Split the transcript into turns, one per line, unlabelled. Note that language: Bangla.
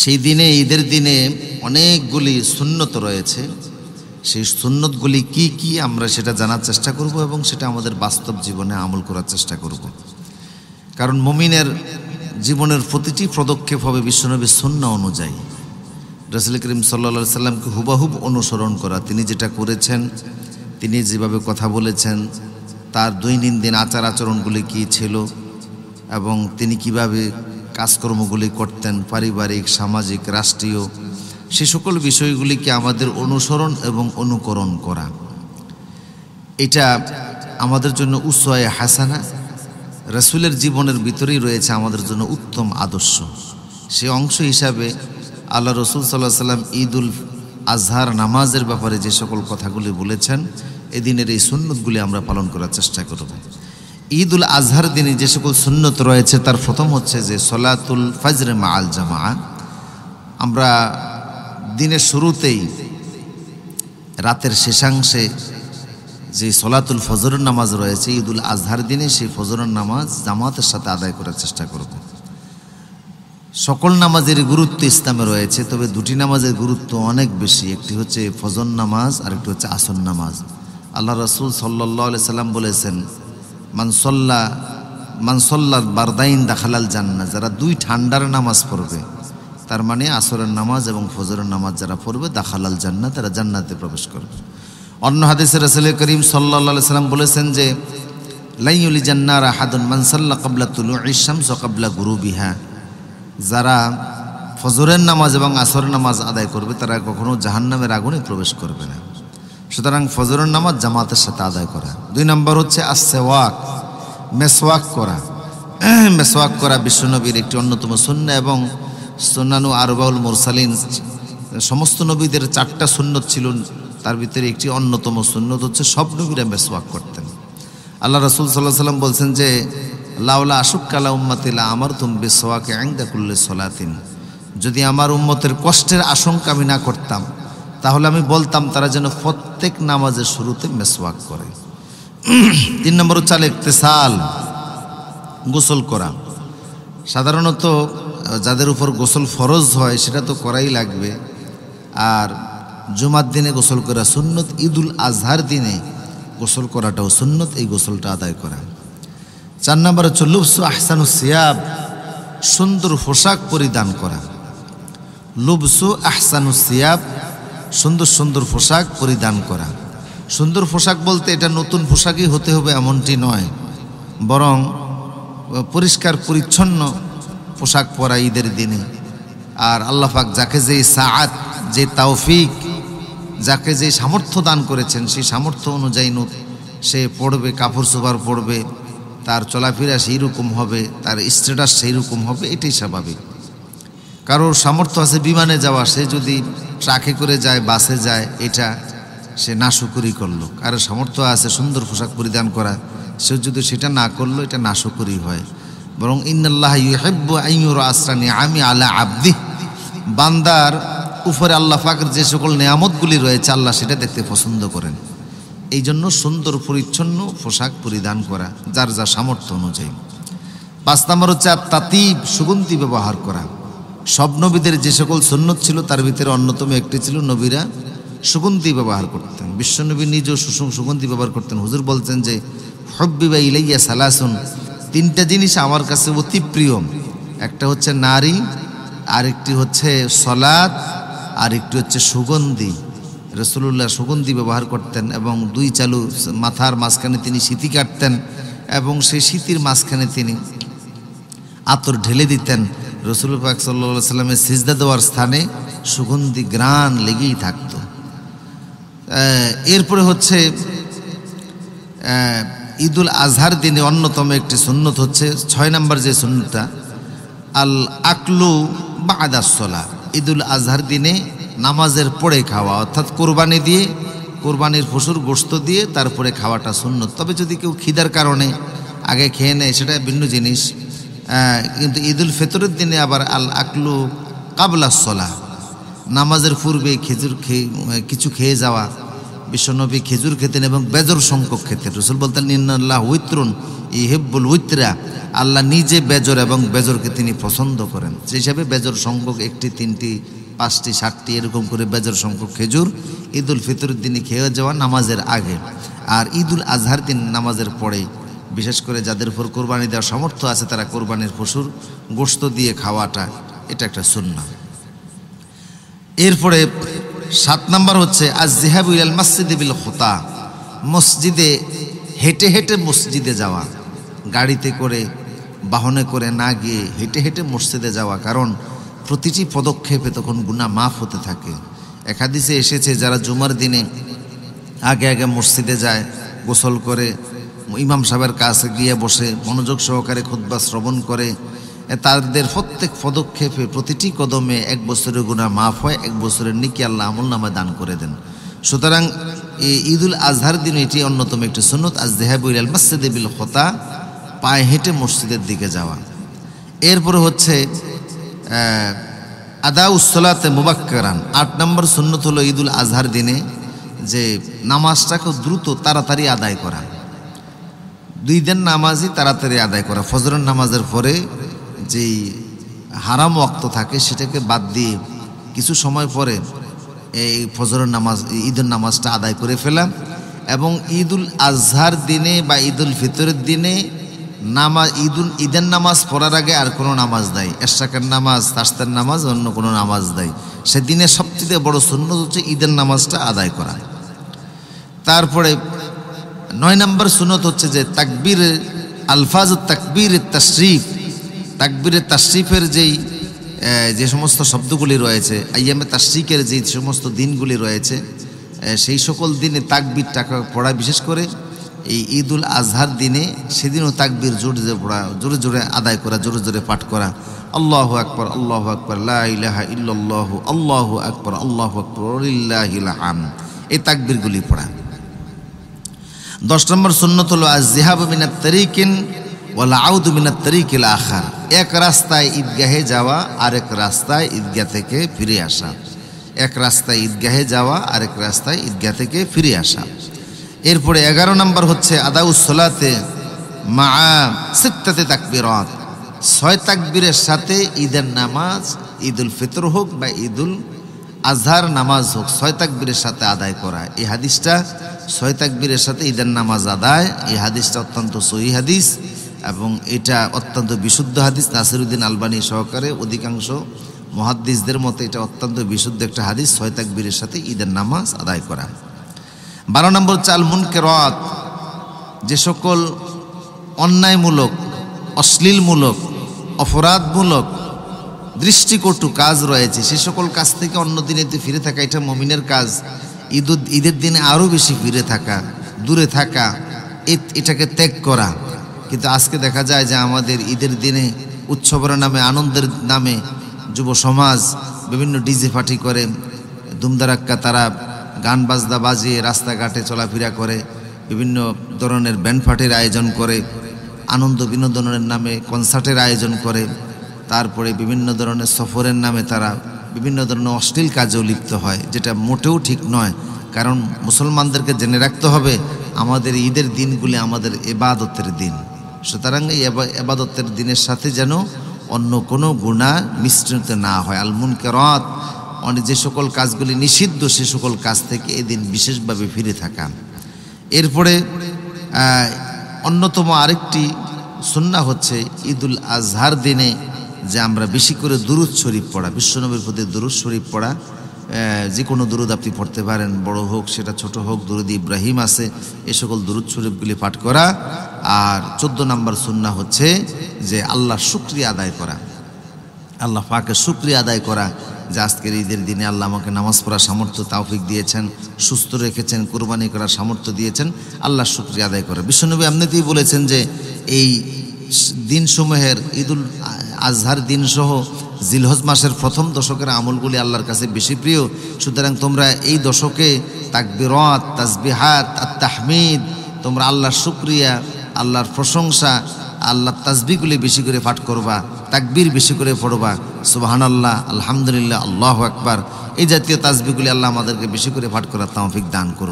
সেই দিনে, ঈদের দিনে অনেকগুলি সুন্নত রয়েছে। সেই সুন্নতগুলি কি কি আমরা সেটা জানার চেষ্টা করব এবং সেটা আমাদের বাস্তব জীবনে আমল করার চেষ্টা করব। কারণ মুমিনের জীবনের প্রতিটি পদক্ষেপ হবে বিশ্বনবীর সুন্নাহ অনুযায়ী। রাসূল করিম সাল্লাল্লাহু আলাইহি সাল্লামকে হুবহুব অনুসরণ করা, তিনি যেটা করেছেন, তিনি যেভাবে কথা বলেছেন, তার দৈনন্দিন আচার আচরণগুলি কী ছিল এবং তিনি কিভাবে কাজকর্মগুলি করতেন, পারিবারিক, সামাজিক, রাষ্ট্রীয়, সে সকল বিষয়গুলিকে আমাদের অনুসরণ এবং অনুকরণ করা, এটা আমাদের জন্য উসওয়ায়ে হাসানা। রাসূলের জীবনের ভিতরেই রয়েছে আমাদের জন্য উত্তম আদর্শ। সে অংশ হিসাবে আল্লাহ রসুল সাল্লাল্লাহু আলাইহি সাল্লাম ঈদুল আজহার নামাজের ব্যাপারে যে সকল কথাগুলি বলেছেন, এদিনের এই সুন্নতগুলি আমরা পালন করার চেষ্টা করব। ঈদুল আজহার দিনে যে সকল সুন্নত রয়েছে তার প্রথম হচ্ছে যে সলাতুল ফজর মাআল জামাআ। আমরা দিনের শুরুতেই রাতের শেষাংশে যে সলাতুল ফজরের নামাজ রয়েছে ঈদুল আজহার দিনে, সেই ফজরের নামাজ জামাতের সাথে আদায় করার চেষ্টা করব। সকল নামাজের গুরুত্ব ইসলামে রয়েছে, তবে দুটি নামাজের গুরুত্ব অনেক বেশি। একটি হচ্ছে ফজর নামাজ আর একটি হচ্ছে আসর নামাজ। আল্লাহ রাসূল সাল্লাল্লাহু আলাইহি সাল্লাম বলেছেন, মান সাল্লা বারদাইন দাখালাল জান্নাহ, যারা দুই ঠান্ডার নামাজ পড়বে, তার মানে আসরের নামাজ এবং ফজরের নামাজ যারা পড়বে, দাখালাল জান্নাহ, তারা জান্নাতে প্রবেশ করবে। অন্য হাদিসে রাসূল করিম সাল্লাল্লাহু আলাইহি সাল্লাম বলেছেন যে লা ইউলিজান নার আহাদুন মান সাল্লা ক্বাবলা তুলুইশ শামস ওয়া ক্বাবলা গুরুবিহা, যারা ফজরের নামাজ এবং আসরের নামাজ আদায় করবে তারা কখনো জাহান্নামের আগুনে প্রবেশ করবে না। সুতরাং ফজরের নামাজ জামাতের সাথে আদায় করা। 2 নম্বর হচ্ছে আসওয়াক, মেসওয়াক করা। মেসওয়াক করা বিশ্বনবীর একটি অন্যতম সুন্নাহ এবং সুনানু আরবাউল মুরসালিন, সমস্ত নবীদের 4টা সুন্নত ছিল, তার ভিতরে একটি অন্যতম সুন্নত হচ্ছে সব নবীরা মেসওয়াক করতেন। আল্লাহ রাসূল সাল্লাল্লাহু আলাইহি সাল্লাম বলছেন যে লাউলা আশুক্কা আলা উম্মতি লা আমারতুম বিসওয়াকি ইনদা কুল্লি সালাতিন, যদি আমার উম্মতের কষ্টের আশঙ্কা আমি না করতাম তাহলে আমি বলতাম তারা যেন প্রত্যেক নামাজের শুরুতে মেসওয়াক করে। 3 নম্বর হচ্ছে ইগতিসাল, গোসল করা। সাধারণত যাদের উপর গোসল ফরজ হয় সেটা তো করাই লাগবে, আর জুমার দিনে গোসল করা সুন্নত, ঈদুল আজহার দিনে গোসল করাটাও সুন্নত, এই গোসলটা আদায় করা। 4 নম্বর হচ্ছে লুবসু আহসানুস সিয়াব, সুন্দর পোশাক পরিধান করা। লুবসু আহসানুস সিয়াব, সুন্দর সুন্দর পোশাক পরিধান করা। সুন্দর পোশাক বলতে এটা নতুন পোশাকই হতে হবে এমনটি নয়, বরং পরিষ্কার পরিচ্ছন্ন পোশাক পরা ঈদের দিনে। আর আল্লাহ পাক যাকে যে সাআত, যে তৌফিক, যাকে যে সামর্থ্য দান করেছেন, সেই সামর্থ্য অনুযায়ী সে পড়বে, কাপড় চোপড় পড়বে, তার চলাফেরা সেই রকম হবে, তার স্ট্যাটাস সেই রকম হবে, এটাই স্বাভাবিক। কারোর সামর্থ্য আছে বিমানে যাওয়া, সে যদি ট্রাকে করে যায়, বাসে যায়, এটা সে নাশুকরি করলো। কারোর সামর্থ্য আছে সুন্দর পোশাক পরিধান করা, সে যদি সেটা না করলো, এটা নাশুকরি হয়। বরং ইন্নাল্লাহা ইউহিব্বু আন ইউরা আসরা নিআমি আলা আবদিহি, বান্দার উপরে আল্লাহ পাকের যে সকল নেয়ামতগুলি রয়েছে আল্লাহ সেটা দেখতে পছন্দ করেন। এই জন্য সুন্দর পরিচ্ছন্ন পোশাক পরিধান করা যার যা সামর্থ্য অনুযায়ী। 5 নম্বর হচ্ছে তাতিব, সুগন্ধি ব্যবহার করা। সব নবীদের যে সকল সুন্নত ছিল তার ভিতরে অন্যতম একটি ছিল নবীরা সুগন্ধি ব্যবহার করতেন। বিশ্বনবী নিজেও সুগন্ধি ব্যবহার করতেন। হুজুর বলতেন যে হুব্বিবা ইলাইয়া সালাসুন, 3টা জিনিস আমার কাছে অতি প্রিয়। একটা হচ্ছে নারী, আরেকটি হচ্ছে সলাত, আরেকটি হচ্ছে সুগন্ধি। রাসূলুল্লাহ সুগন্ধি ব্যবহার করতেন এবং 2 চালু মাথার মাঝখানে তিনি সিঁথি কাটতেন এবং সেই সিঁথির মাঝখানে তিনি আতর ঢেলে দিতেন। রাসূল পাক সাল্লাল্লাহু আলাইহি সাল্লামের সিজদা দেওয়ার স্থানে সুগন্ধি গ্রাণ লেগেই থাকত। এরপরে হচ্ছে ঈদুল আজহার দিনে অন্যতম একটি সুন্নত হচ্ছে 6 নম্বর যে সুন্নতটা, আল আকলু বাদাস সালাহ। ঈদুল আজহার দিনে নামাজের পরে খাওয়া, অর্থাৎ কোরবানি দিয়ে, কোরবানির পশুর গোশত দিয়ে তারপরে খাওয়াটা সুন্নত। তবে যদি কেউ খিদার কারণে আগে খেয়ে নেয় সেটা ভিন্ন জিনিস। কিন্তু ঈদুল ফিতরের দিনে আবার আল আকলু কাবলা সালাহ, নামাজের পূর্বে কিছু খেয়ে যাওয়া, বিশ্বনবী খেজুর খেতেন এবং বেজর সংখ্যক খেতেন। রাসূল বলতেন ইন্নাল্লাহ উইত্রুন ইহিব্বুল উইত্রা, আল্লাহ নিজে বেজর এবং বেজরকে তিনি পছন্দ করেন। সেই হিসাবে বেজর সংখ্যক 1টি 3টি 5টি 7টি এরকম করে বেজর সংখ্যক খেজুর ঈদুল ফিতরের দিনে খেয়ে যাওয়া নামাজের আগে, আর ঈদুল আজহার দিন নামাজের পরে বিশেষ করে যাদের উপর কোরবানি দেওয়ার সামর্থ্য আছে তারা কোরবানির পশুর গোশত দিয়ে খাওয়াটা এটা একটা সুন্নাহ। এরপরে 7 নম্বর হচ্ছে আজ-যিহাবু ইলাল মসজিদি বিল খুতা, মসজিদে হেঁটে হেঁটে মসজিদে যাওয়া, গাড়িতে করে বাহনে করে না গিয়ে হেঁটে হেঁটে মসজিদে যাওয়া, কারণ প্রতিটি পদক্ষেপে তখন গুনাহ মাফ হতে থাকে। এক হাদিসে এসেছে যারা জুমার দিনে আগে আগে মসজিদে যায়, গোসল করে ইমাম সাহেবের কাছে গিয়ে বসে মনোযোগ সহকারে খুতবা শ্রবণ করে, তাদের প্রত্যেক পদক্ষেপে প্রতিটি কদমে 1 বছরের গুনাহ মাফ হয়, 1 বছরের নেকি আল্লাহ আমলনামায় দান করে দেন। সুতরাং এই ঈদুল আজহার দিন এটি অন্যতম একটি সুন্নত, আজ-যিহাবু ইলাল মসজিদি বিল খুতা, পায়ে হেঁটে মসজিদের দিকে যাওয়া। এরপরে হচ্ছে আদাউস সালাতে মুবাক্কারান, 8 নম্বর সুন্নত হলো ঈদুল আজহার দিনে যে নামাজটাকে দ্রুত তাড়াতাড়ি আদায় করা, 2 দিন নামাজই তাড়াতাড়ি আদায় করা। ফজরের নামাজের পরে যেই হারাম ওয়াক্ত থাকে সেটাকে বাদ দিয়ে কিছু সময় পরে এই ফজরের নামাজ ঈদের নামাজটা আদায় করে ফেলা, এবং ঈদুল আজহার দিনে বা ঈদুল ফিতরের দিনে ঈদের নামাজ পড়ার আগে আর কোনো নামাজ দেয়, এশরাকের নামাজ, তাসতের নামাজ, অন্য কোনো নামাজ দেয়, সেদিনে সবচেয়ে বড় সুন্নত হচ্ছে ঈদের নামাজটা আদায় করা। তারপরে 9 নম্বর সুন্নত হচ্ছে যে তাকবীর আলফাজ তাকবীর তাশরীফ, তাকবীরে তাশরীফের যে সমস্ত শব্দগুলি রয়েছে, আইয়ামে তাশরীকের যে সমস্ত দিনগুলি রয়েছে, সেই সকল দিনে তাকবীরটা পড়া, বিশেষ করে এই ঈদুল আজহার দিনে সেদিনও তাকবীর জোরে জোরে পড়া, জোরে জোরে আদায় করা, জোরে জোরে পাঠ করা, আল্লাহু আকবার, আল্লাহু আকবার, লা ইলাহা ইল্লাল্লাহু, আল্লাহু আকবার, আল্লাহু আকবার, লিল্লাহিল হামদ, এই তাকবীরগুলি পড়া। 10 নম্বর সুন্নত হলো আজ-যিহাবু মিনাত তারিকিন ওয়াল আউদু মিনাত তারিকিল আখার, এক রাস্তায় ঈদগাহে যাওয়া, আরেক রাস্তায় ঈদগাহ থেকে ফিরে আসা, এক রাস্তায় ঈদগাহে যাওয়া, আরেক রাস্তায় ঈদগাহ থেকে ফিরে আসা। এরপরে 11 নম্বর হচ্ছে আদাউস সালাতে মা 6 তাকবীরাত, 6 তাকবীরের সাথে ঈদের নামাজ, ঈদুল ফিতর হোক বা ঈদুল আজহার নামাজ হোক, 6 তাকবীরের সাথে আদায় করা। এই হাদিসটা 6 তাকবীরের সাথে ঈদের নামাজ আদায়, এই হাদিসটা অত্যন্ত সহিহ হাদিস এবং এটা অত্যন্ত বিশুদ্ধ হাদিস। নাসিরউদ্দিন আলবানী সহকারে অধিকাংশ মুহাদ্দিসদের মতে এটা অত্যন্ত বিশুদ্ধ একটা হাদিস, 6 তাকবীরের সাথে ঈদের নামাজ আদায় করা। 12 নম্বর হচ্ছে আল মুনকারাত, যে সকল অন্যায়মূলক, অশ্লীলমূলক, অপরাধমূলক, দৃষ্টিকটু কাজ রয়েছে, সে সকল কাজ থেকে অন্য দিনে ফিরে থাকা, এটা মুমিনের কাজ। ঈদের দিনে আরও বেশি ফিরে থাকা, দূরে থাকা, এটাকে ত্যাগ করা। কিন্তু আজকে দেখা যায় যে আমাদের ঈদের দিনে উৎসবের নামে, আনন্দের নামে যুব সমাজ বিভিন্ন ডিজে পার্টি করে, ধুমধারাক্কা তারা গান বাজনা বাজিয়ে রাস্তাঘাটে চলাফেরা করে, বিভিন্ন ধরনের ব্যান্ড পার্টির আয়োজন করে, আনন্দ বিনোদনের নামে কনসার্টের আয়োজন করে, তারপরে বিভিন্ন ধরনের সফরের নামে তারা বিভিন্ন ধরনের অশ্লীল কাজেও লিপ্ত হয়, যেটা মোটেও ঠিক নয়। কারণ মুসলমানদেরকে জেনে রাখতে হবে আমাদের ঈদের দিনগুলি আমাদের ইবাদতের দিন, সুতরাং এই ইবাদতের দিনের সাথে যেন অন্য কোনো গুনাহ মিশ্রিত না হয়। আল মুনকারাত, যে সকল কাজগুলি নিষিদ্ধ সে সকল কাজ থেকে এদিন বিশেষভাবে ফিরে থাকা। এরপরে অন্যতম আরেকটি সুন্নাহ হচ্ছে ঈদুল আজহার দিনে যে আমরা বেশি করে দুরূদ শরীফ পড়া, বিশ্বনবীর প্রতি দুরূদ শরীফ পড়া, যে কোনো দুরূদ আপনি পড়তে পারেন, বড় হোক সেটা ছোট হোক, দুরূদ ইব্রাহিম আছে, এ সকল দুরূদ শরীফগুলি পাঠ করা। আর 14 নম্বর সুন্নাহ হচ্ছে যে আল্লাহর শুকরিয়া আদায় করা, আল্লাহ পাকের শুকরিয়া আদায় করা যে আজকের ঈদের দিনে আল্লাহ আমাকে নামাজ পড়ার সামর্থ্য তৌফিক দিয়েছেন, সুস্থ রেখেছেন, কুরবানি করার সামর্থ্য দিয়েছেন, আল্লাহর শুকরিয়া আদায় করা। বিশ্বনবী এমনিতেই বলেছেন যে এই দিনসমূহের ঈদুল আজহার দিনসহ জিলহজ মাসের প্রথম দশকের আমলগুলি আল্লাহর কাছে বেশি প্রিয়। সুতরাং তোমরা এই দশকে তাকবীরাত, তাসবিহাত, তাহমিদ, তোমরা আল্লাহর শুকরিয়া, আল্লাহর প্রশংসা, আল্লাহর তাসবিহগুলি বেশি করে পাঠ করবা, তাকবীর বেশি করে পড়বা, সুবহানাল্লাহ, আলহামদুলিল্লাহ, আল্লাহু আকবার, এই জাতীয় তাসবিহগুলি আল্লাহ আমাদেরকে বেশি করে পাঠ করার তৌফিক দান করুন।